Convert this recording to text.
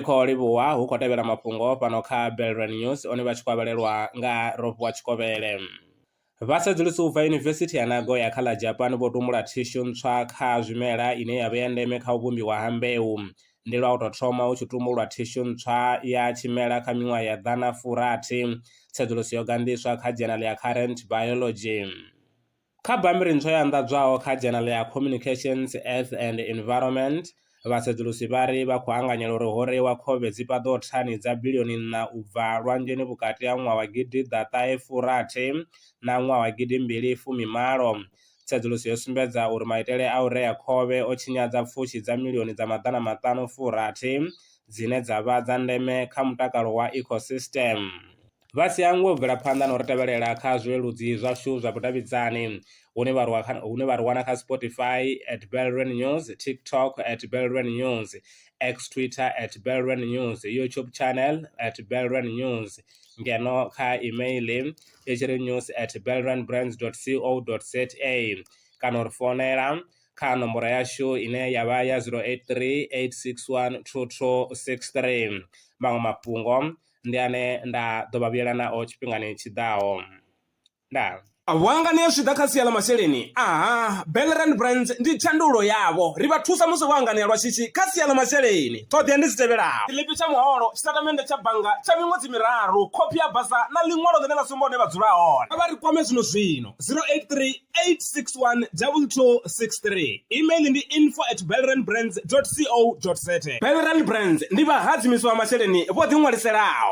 khou livhuwa hu khou tevhela mafhungo fhano kha Belrand News one vha tshi khou avhalelwa nga Rofhiwa Tshikovhele. Tsedzuluso ubva yunivesithi ya Nagoya kha ḽa Japan vho tumula thishu ntswa kha zwimela ine ya vha ya ndeme kha u vhumbiwa ha mbeu. Ndi lwa u tou thoma hu tshi tumulwa thishu ntswa ya tshimela kha miṅwaha ya ḓana furathi. Tsedzuluso yo gandiswa kha Journal ya Current Biology. Kha bammbiri ntswa ya anḓadzwaho kha Journal ya Communications, Earth and Environment, vhasedzulusi vha ri vha khou anganyela uri ho reiwa khovhe dzi paḓaho thani dza biḽioni 4 u bva lwanzheni vhukati ha ṅwaha wa gidi ḓaṱahe furathi na ṅwaha wa gidi mbili fumi malo. Tsedzuluso yo sumbedza uri maitele a u rea khovhe o tshinyadza pfushi dza miḽioni dza maḓana maṱanu furathi dzine dza vha dza ndeme kha mutakalo wa ecosystem. Vha si hangwe u bvela phanḓa na u ri tevhelela kha zwileludzi zwashu zwa vhudavhidzani hune vha ri wana kha Spotify @Belrand News, TikTok @Belrand News, X Twitter @Belrand News, YouTube channel @Belrand News, ngeno kha email i tshi ri news@belrandbrands.co.za kana u ri fonela kha nomboro yashu ine ya vha ya 083 861 2263. Maṅwe mafhungo ndi ane nda ḓo vha vhuyela nao tshifhingani tshiḓaho. Ndaa. Vhuangani ya swika kha sia ḽa masheleni, Belrand Brands ndi thandulo yavho. Ri vha thusa musi vho anganea lwa shishi kha sia ḽa masheleni. Ṱhoḓea ndi dzi tevhelaho: tshiḽipi tsha muholo, tshitatamennde tsha bannga tsha miṅwedzi miraru, khophi ya basa na ḽiṅwalo ḽine ḽa sumba hune vha dzula hone. Vha ri kwame zwino 083 861 2263. Email ndi info@belrandbrands.co.za. Belrand Brands ndi vhahadzimisi vha masheleni vho ḓiṅwaliselaho.